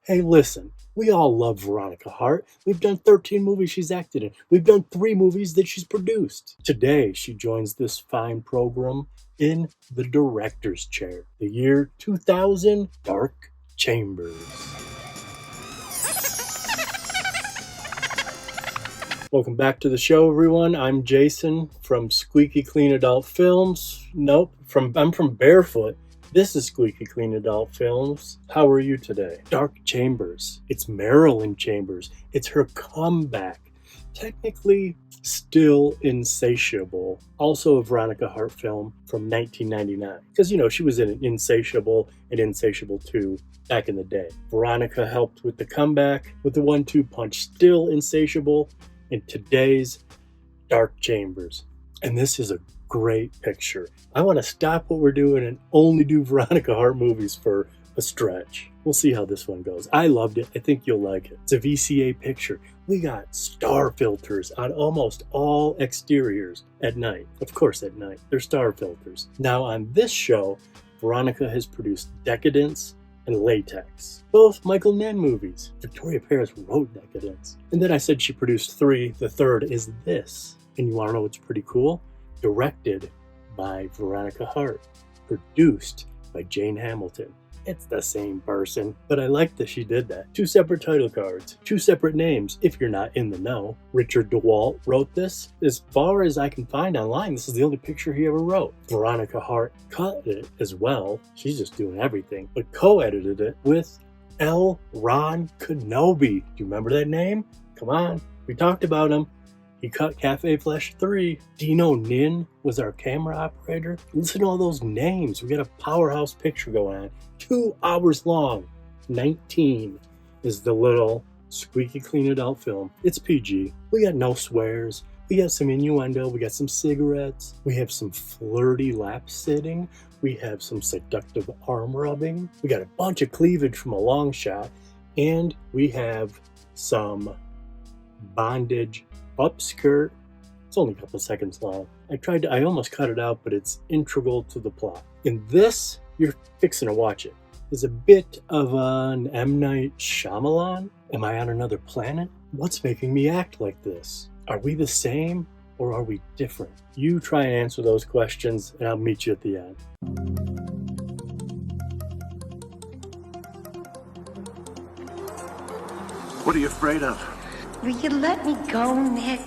Hey, listen, we all love Veronica Hart. We've done 13 movies she's acted in. We've done 3 movies that she's produced. Today, she joins this fine program in the director's chair. The year 2000, Dark Chambers. Welcome back to the show, everyone. I'm Jason from Squeaky Clean Adult Films. I'm from Barefoot. This is Squeaky Clean Adult Films. How are you today? Dark Chambers. It's Marilyn Chambers. It's her comeback. Technically, still Insatiable. Also a Veronica Hart film from 1999. Because, she was in Insatiable and Insatiable 2 back in the day. Veronica helped with the comeback with the 1-2 punch. Still Insatiable. In today's Dark Chambers. And this is a great picture. I want to stop what we're doing and only do Veronica Hart movies for a stretch. We'll see how this one goes. I loved it. I think you'll like it. It's a VCA picture. We got star filters on almost all exteriors at night. Of course, at night. They're star filters. Now, on this show, Veronica has produced Decadence and Latex, both Michael Mann movies. Victoria Paris wrote Decadence. And then I said she produced 3. The third is this. And you want to know what's pretty cool? Directed by Veronica Hart. Produced by Jane Hamilton. It's the same person, but I like that she did that. 2 separate title cards, 2 separate names, if you're not in the know. Richard DeWitt wrote this. As far as I can find online, this is the only picture he ever wrote. Veronica Hart cut it as well. She's just doing everything, but co-edited it with L. Ron Kenobi. Do you remember that name? Come on, we talked about him. He cut Cafe Flesh 3. Dino Nin was our camera operator. Listen to all those names. We got a powerhouse picture going on. 2 hours long. 19 is the little Squeaky Clean Adult film. It's PG. We got no swears. We got some innuendo. We got some cigarettes. We have some flirty lap sitting. We have some seductive arm rubbing. We got a bunch of cleavage from a long shot. And we have some bondage upskirt. It's only a couple seconds long. I almost cut it out, but it's integral to the plot. In this, you're fixing to watch it, is a bit of an M. Night Shyamalan. Am I on another planet? What's making me act like this? Are we the same or are we different? You try and answer those questions and I'll meet you at the end. What are you afraid of? Will you let me go, Nick?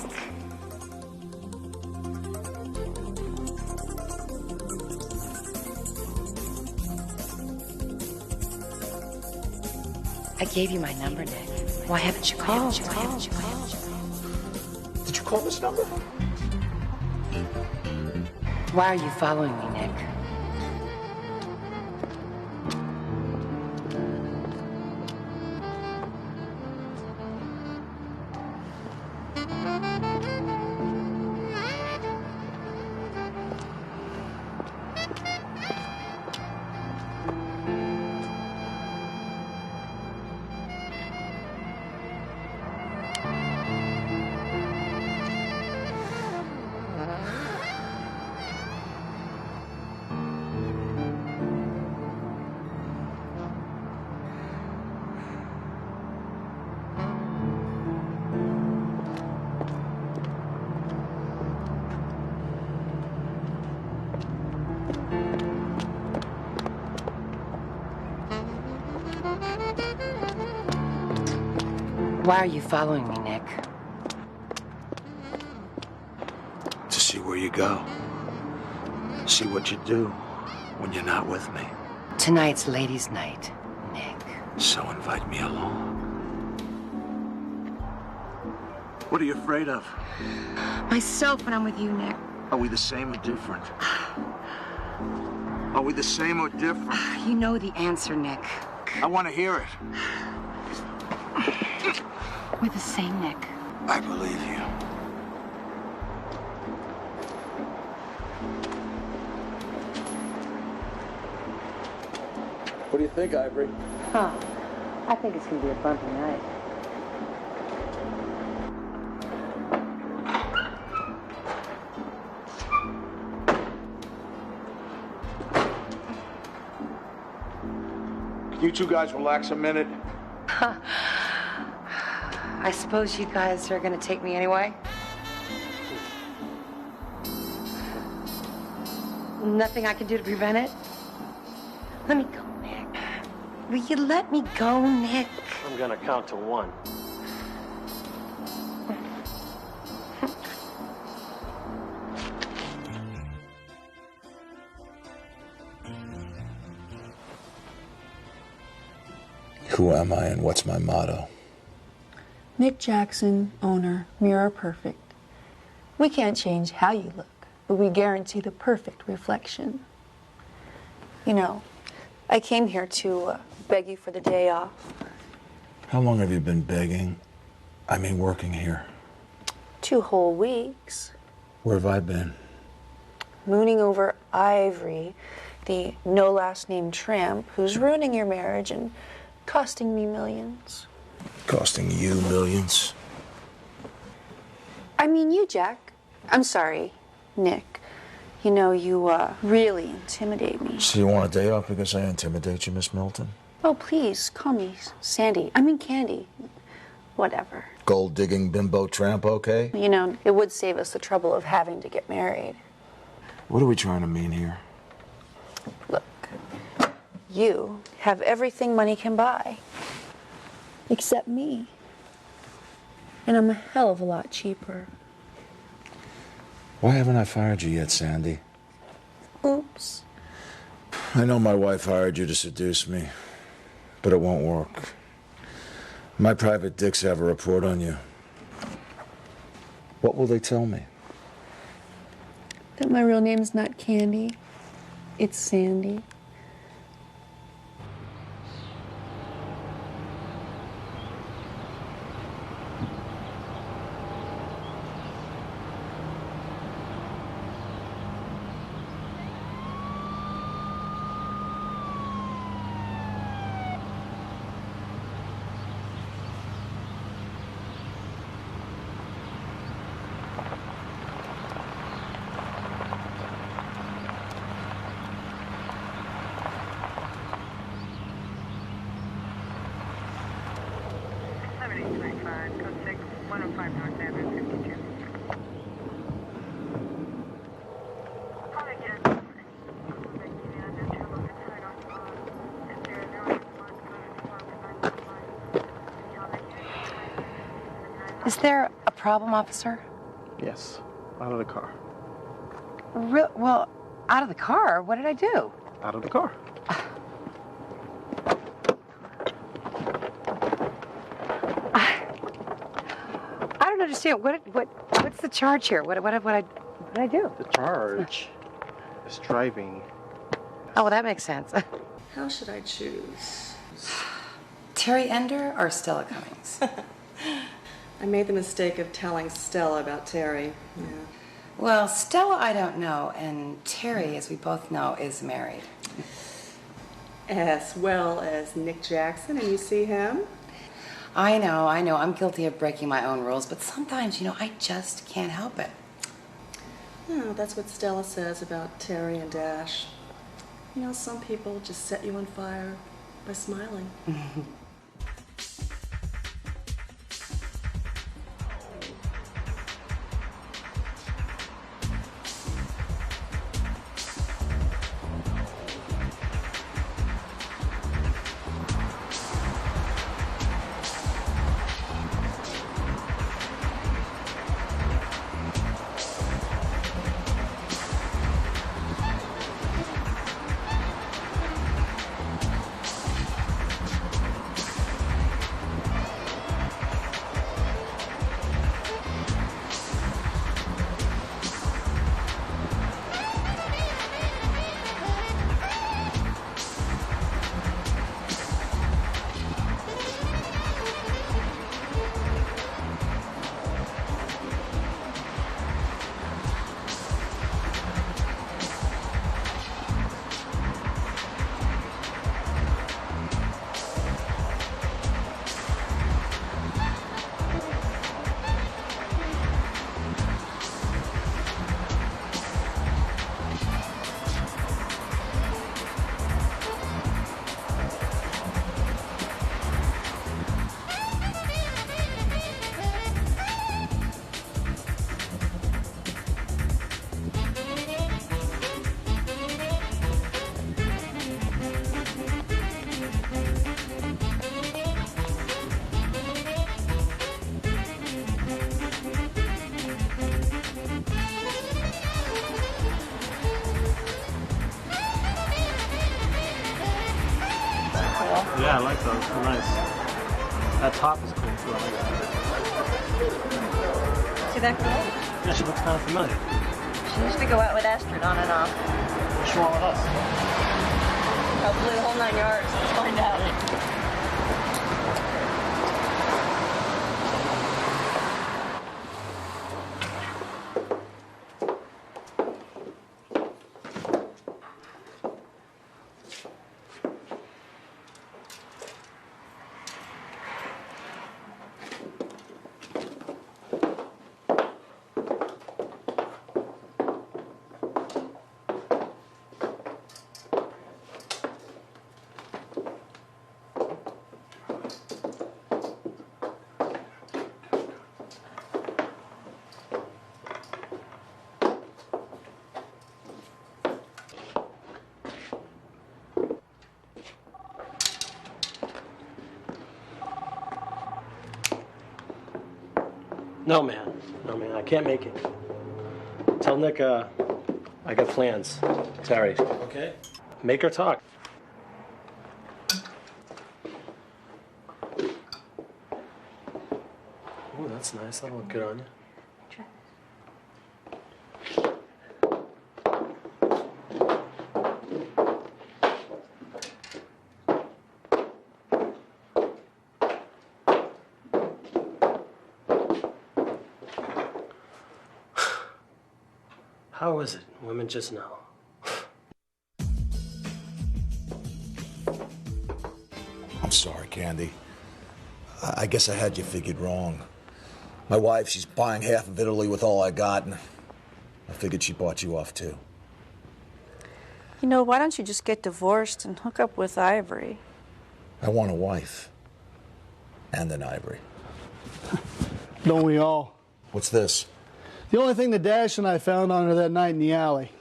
I gave you my number, Nick. Why haven't you called? Did you call this number? Why are you following me, Nick? Why are you following me, Nick? To see where you go. See what you do when you're not with me. Tonight's ladies' night, Nick. So invite me along. What are you afraid of? Myself when I'm with you, Nick. Are we the same or different? Are we the same or different? You know the answer, Nick. I want to hear it. We're the same, Nick. I believe you. What do you think, Ivory? Huh. I think it's gonna be a bumpy night. Can you two guys relax a minute? I suppose you guys are gonna take me anyway? Nothing I can do to prevent it? Let me go, Nick. Will you let me go, Nick? I'm gonna count to 1. Who am I and what's my motto? Nick Jackson, owner, Mirror Perfect. We can't change how you look, but we guarantee the perfect reflection. You know, I came here to beg you for the day off. How long have you been begging? I mean, working here. 2 whole weeks. Where have I been? Mooning over Ivory, the no last name tramp who's ruining your marriage and costing me millions. Costing you millions? I mean you, Jack. I'm sorry, Nick. You know, you really intimidate me. So you want a day off because I intimidate you, Miss Milton? Oh, please, call me Sandy. I mean Candy. Whatever. Gold-digging bimbo tramp, okay? You know, it would save us the trouble of having to get married. What are we trying to mean here? Look, you have everything money can buy. Except me. And I'm a hell of a lot cheaper. Why haven't I fired you yet, Sandy? Oops. I know my wife hired you to seduce me, but it won't work. My private dicks have a report on you. What will they tell me? That my real name's not Candy. It's Sandy. Is there a problem, officer? Yes, out of the car. Well, out of the car? What did I do? Out of the car. I don't understand. What's the charge here? What did I do? The charge is driving. Oh, well, that makes sense. How should I choose? Terry Ender or Stella Cummings? I made the mistake of telling Stella about Terry. Yeah. Well, Stella, I don't know, and Terry, as we both know, is married. As well as Nick Jackson, and you see him? I know. I'm guilty of breaking my own rules, but sometimes, I just can't help it. Oh, that's what Stella says about Terry and Dash. Some people just set you on fire by smiling. Yeah, I like those. They're nice. That top is cool too. I like that. See that girl? Yeah, she looks kind of familiar. She used to go out with Astrid on and off. What's wrong with us? Probably the whole 9 yards. Let's find out. No, man. No, man. I can't make it. Tell Nick I got plans. Terry. Okay? Make her talk. Oh, that's nice. That'll look good on you. How is it? Women just know. I'm sorry, Candy. I guess I had you figured wrong. My wife, she's buying half of Italy with all I got, and I figured she bought you off too. You know, why don't you just get divorced and hook up with Ivory? I want a wife. And an Ivory. Don't we all? What's this? The only thing that Dash and I found on her that night in the alley.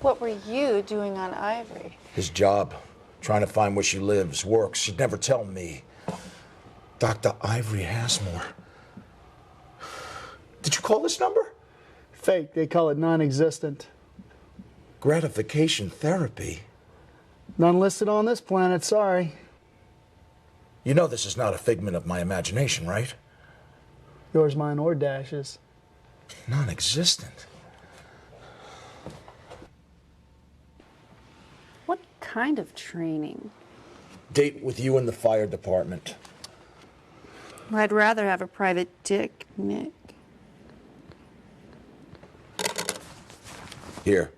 What were you doing on Ivory? His job. Trying to find where she lives, works. She'd never tell me. Dr. Ivory Hasmore. Did you call this number? Fake. They call it non-existent. Gratification therapy. None listed on this planet, sorry. You know this is not a figment of my imagination, right? Yours, mine, or Dash's. Non-existent. What kind of training? Date with you in the fire department. I'd rather have a private dick, Nick. Here.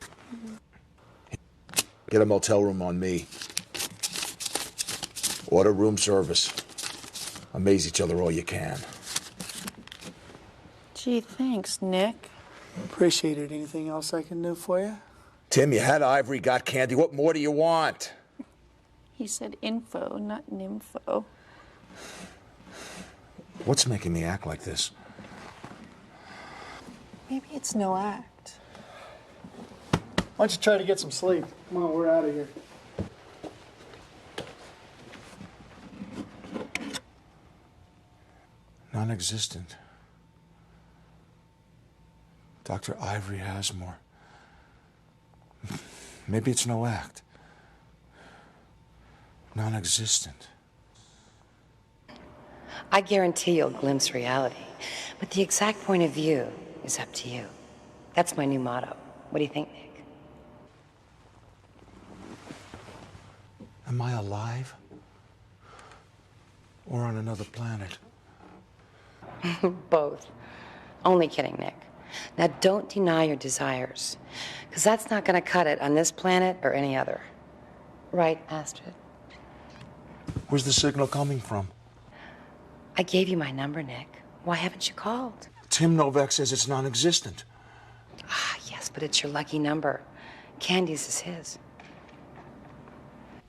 Get a motel room on me. Order room service. Amaze each other all you can. Gee, thanks, Nick. Appreciate it. Anything else I can do for you? Tim, you had Ivory, got Candy. What more do you want? He said info, not nympho. What's making me act like this? Maybe it's no act. Why don't you try to get some sleep? Come on, we're out of here. Non-existent. Dr. Ivory Hasmore. Maybe it's no act. Non-existent. I guarantee you'll glimpse reality, but the exact point of view is up to you. That's my new motto. What do you think, Nick? Am I alive? Or on another planet? Both. Only kidding, Nick. Now, don't deny your desires, because that's not going to cut it on this planet or any other. Right, Astrid? Where's the signal coming from? I gave you my number, Nick. Why haven't you called? Tim Novak says it's non-existent. Ah, yes, but it's your lucky number. Candy's is his.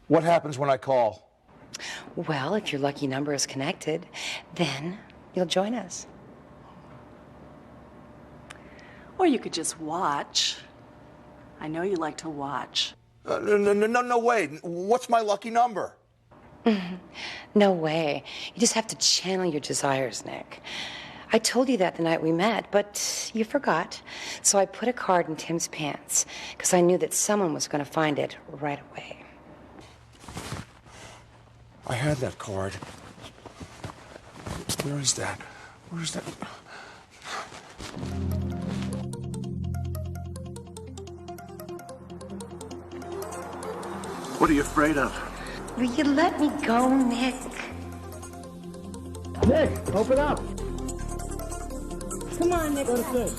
What happens when I call? Well, if your lucky number is connected, then you'll join us. Or you could just watch. I know you like to watch. No way. What's my lucky number? No way. You just have to channel your desires, Nick. I told you that the night we met, but you forgot. So I put a card in Tim's pants, because I knew that someone was going to find it right away. I had that card. Where is that? Where is that? What are you afraid of? Will you let me go, Nick? Nick, open up. Come on, Nick. Let us in.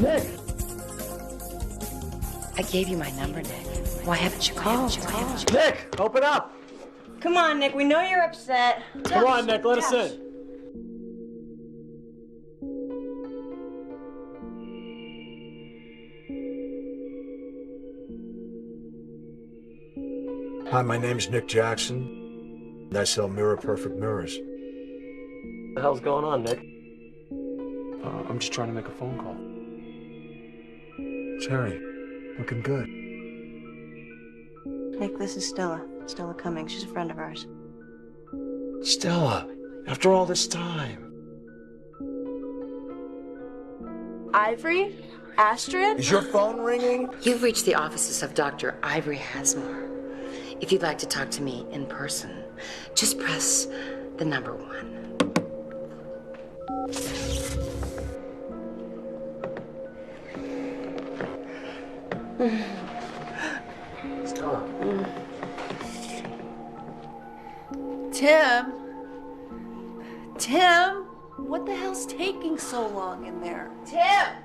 Nick. I gave you my number, Nick. Why haven't you called? Nick, open up. Come on, Nick. We know you're upset. Come on, Nick, let us in. Hi, my name's Nick Jackson, and I sell mirror-perfect mirrors. What the hell's going on, Nick? I'm just trying to make a phone call. Terry, looking good. Nick, this is Stella. Stella Cummings. She's a friend of ours. Stella, after all this time. Ivory? Astrid? Is your phone ringing? You've reached the offices of Dr. Ivory Hasmore. If you'd like to talk to me in person, just press the number 1. Stella. Tim, what the hell's taking so long in there? Tim!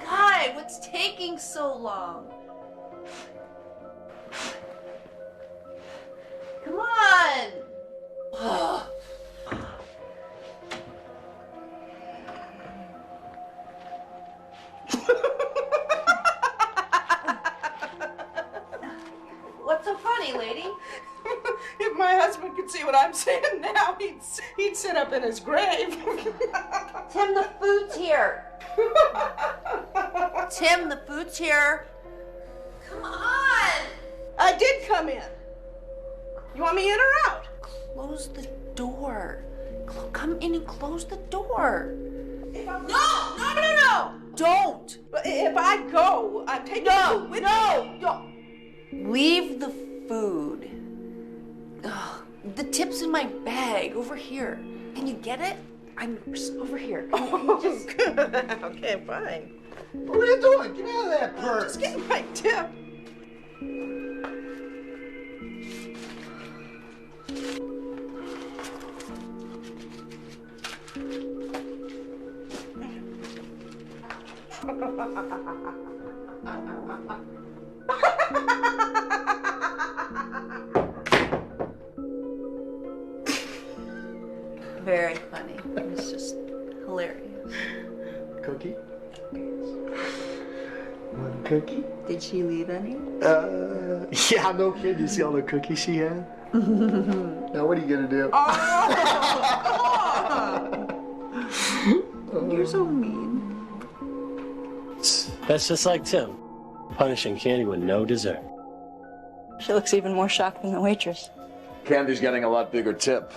God, what's taking so long? Come on! What's so funny, lady? If my husband could see what I'm seeing now, he'd sit up in his grave. Tim, the food's here. Tim, the food's here. Come on! I did come in. You want me in or out? Close the door. Come in and close the door. No! Don't! But if I go, I'm taking food with me. Don't. Leave the food. Ugh, the tip's in my bag over here. Can you get it? I'm over here. Oh, good. Okay, fine. What are you doing? Get out of that purse. Just getting my tip. Very funny. It's just hilarious. Cookie? Want a cookie? Did she leave any? Yeah, no kid. You see all the cookies she had? Now what are you gonna do? You're so mean. That's just like Tim, punishing Candy with no dessert. She looks even more shocked than the waitress. Candy's getting a lot bigger tip.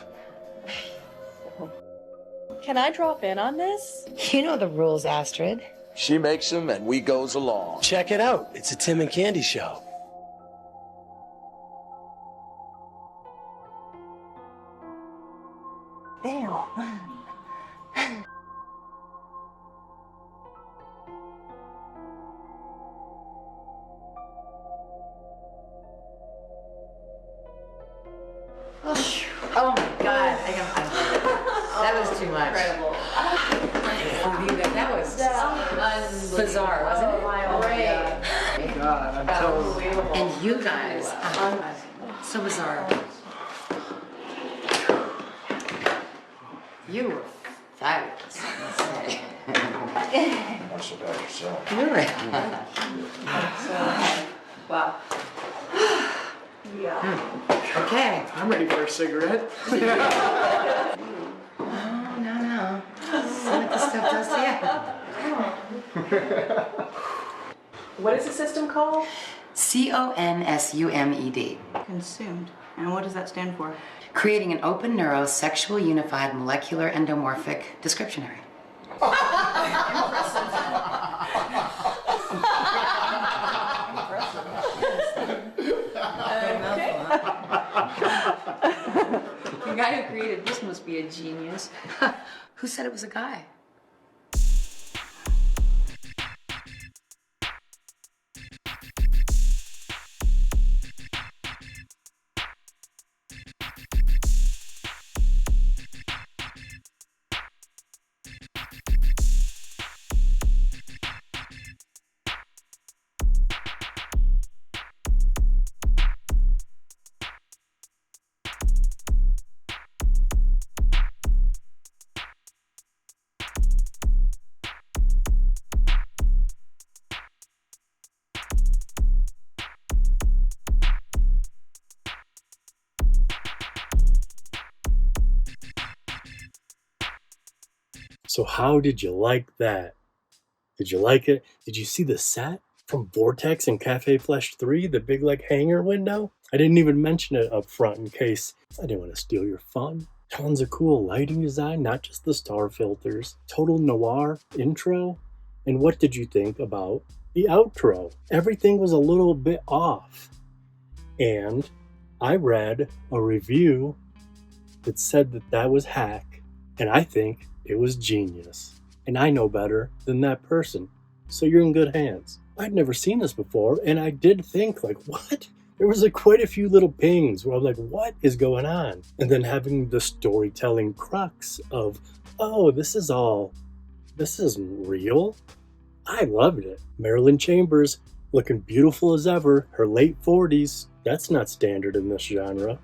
Can I drop in on this? You know the rules, Astrid. She makes them and we goes along. Check it out. It's a Tim and Candy show. Damn. Oh my God! That was too much. Incredible. That was bizarre, wasn't it? God, I'm totally. And you guys, so bizarre. You were fabulous. Not so bad yourself. Really? Wow. Okay. I'm ready for a cigarette. No. See what this stuff does to you. What is the system called? CONSUMED. Consumed. And what does that stand for? Creating an open neuro sexual unified molecular endomorphic descriptionary. guy who created this must be a genius. Who said it was a guy? So how did you like that? Did you like it? Did you see the set from Vortex and Cafe Flesh 3, the big like hangar window? I didn't even mention it up front in case I didn't want to steal your fun. Tons of cool lighting design, not just the star filters. Total noir intro. And what did you think about the outro? Everything was a little bit off. And I read a review that said that that was hack, and I think it was genius. And I know better than that person. So you're in good hands. I'd never seen this before, and I did think, like, what? There was like quite a few little pings where I'm like, what is going on? And then having the storytelling crux of, oh, this isn't real. I loved it. Marilyn Chambers, looking beautiful as ever, her late 40s. That's not standard in this genre.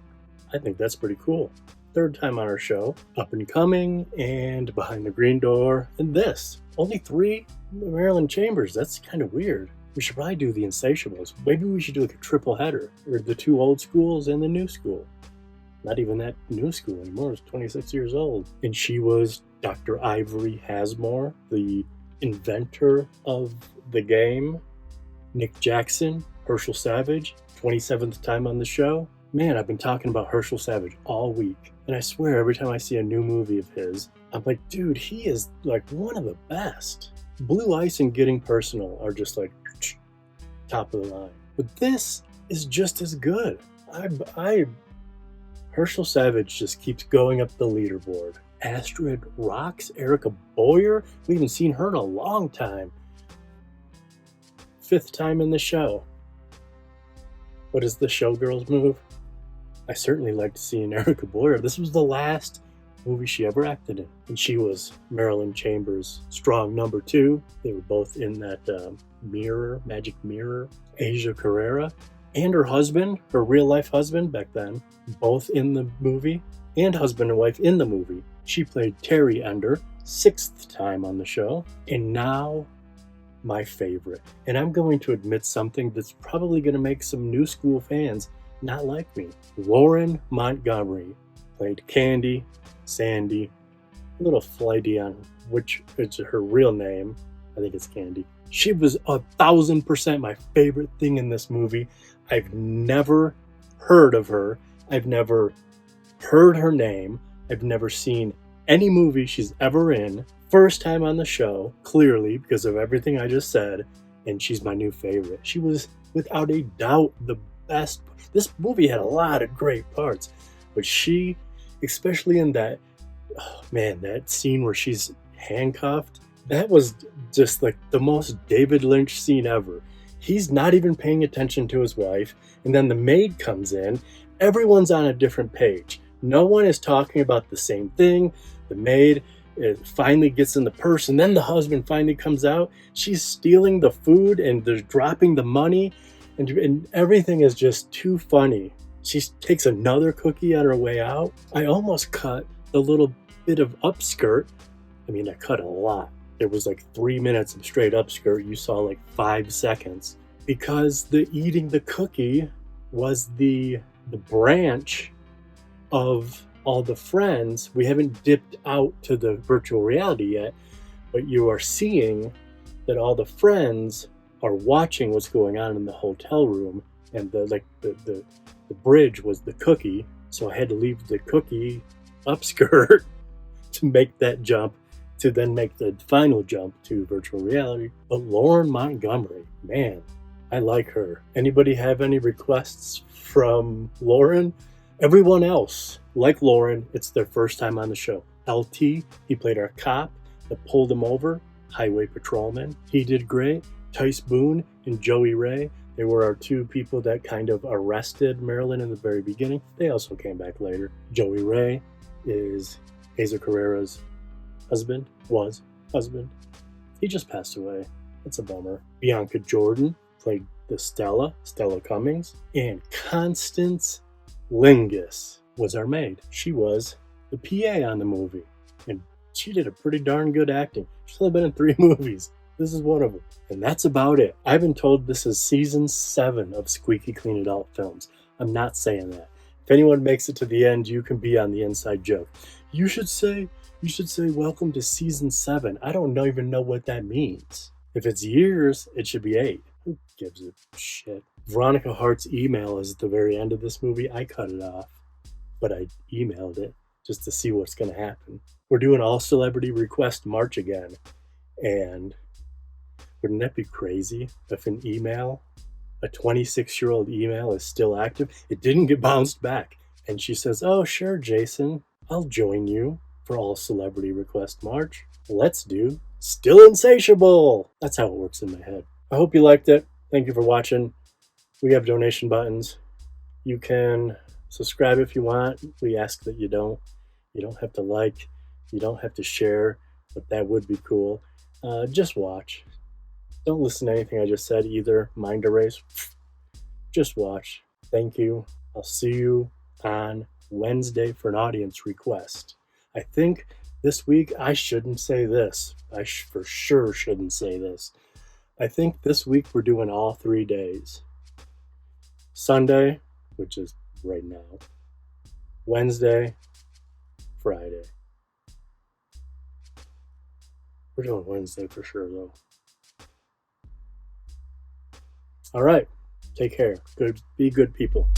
I think that's pretty cool. Third time on our show, Up and Coming, and Behind the Green Door, and this. Only 3 Marilyn Chambers. That's kind of weird. We should probably do the Insatiables. Maybe we should do like a triple header, or the 2 old schools and the new school. Not even that new school anymore. It's 26 years old. And she was Dr. Ivory Hasmore, the inventor of the game. Nick Jackson, Herschel Savage, 27th time on the show. Man, I've been talking about Herschel Savage all week. And I swear every time I see a new movie of his, I'm like, dude, he is like one of the best. Blue Ice and Getting Personal are just like top of the line. But this is just as good. Herschel Savage just keeps going up the leaderboard. Astrid rocks. Erica Boyer, we haven't seen her in a long time. 5th time in the show. What is the showgirls move? I certainly liked seeing Erica Boyer. This was the last movie she ever acted in. And she was Marilyn Chambers' strong number 2. They were both in that magic mirror. Asia Carrera and her husband, her real life husband back then, both in the movie, and husband and wife in the movie. She played Terry Ender, 6th time on the show. And now, my favorite. And I'm going to admit something that's probably going to make some new school fans not like me. Lauren Montgomery played Candy, Sandy, a little flighty on which is her real name. I think it's Candy. She was 1,000% my favorite thing in this movie. I've never heard of her. I've never heard her name. I've never seen any movie she's ever in. First time on the show, clearly, because of everything I just said, and she's my new favorite. She was, without a doubt, the best. This movie had a lot of great parts, but she, especially in that, oh man, that scene where she's handcuffed, that was just like the most David Lynch scene ever. He's not even paying attention to his wife, and then the maid comes in. Everyone's on a different page. No one is talking about the same thing. The maid finally gets in the purse, and then the husband finally comes out. She's stealing the food, and they're dropping the money, and everything is just too funny. She takes another cookie on her way out. I almost cut the little bit of upskirt. I mean, I cut a lot. There was like 3 minutes of straight upskirt. You saw like 5 seconds. Because the eating the cookie was the branch of all the friends. We haven't dipped out to the virtual reality yet, but you are seeing that all the friends are watching what's going on in the hotel room, and the bridge was the cookie, so I had to leave the cookie upskirt to make that jump, to then make the final jump to virtual reality. But Lauren Montgomery, man, I like her. Anybody have any requests from Lauren? Everyone else, like Lauren, it's their first time on the show. LT, he played our cop that pulled him over, highway patrolman. He did great. Tice Boone and Joey Ray, they were our two people that kind of arrested Marilyn in the very beginning. They also came back later. Joey Ray is Hazel Carrera's husband. He just passed away. It's a bummer. Bianca Jordan played the Stella Cummings. And Constance Lingus was our maid. She was the PA on the movie. And she did a pretty darn good acting. She's only been in 3 movies. This is one of them. And that's about it. I've been told this is season 7 of Squeaky Clean Adult Films. I'm not saying that. If anyone makes it to the end, you can be on the inside joke. You should say, welcome to season 7. I don't even know what that means. If it's years, it should be 8. Who gives a shit? Veronica Hart's email is at the very end of this movie. I cut it off, but I emailed it just to see what's going to happen. We're doing all celebrity request March again. And wouldn't that be crazy if an email, a 26-year-old email is still active? It didn't get bounced back. And she says, oh, sure, Jason, I'll join you for all celebrity request March. Let's do Still Insatiable. That's how it works in my head. I hope you liked it. Thank you for watching. We have donation buttons. You can subscribe if you want. We ask that you don't. You don't have to like. You don't have to share, but that would be cool. Just watch. Don't listen to anything I just said either. Mind erase. Just watch. Thank you. I'll see you on Wednesday for an audience request. I think this week I shouldn't say this. I for sure shouldn't say this. I think this week we're doing all 3 days. Sunday, which is right now. Wednesday, Friday. We're doing Wednesday for sure, though. All right. Take care. Be good people.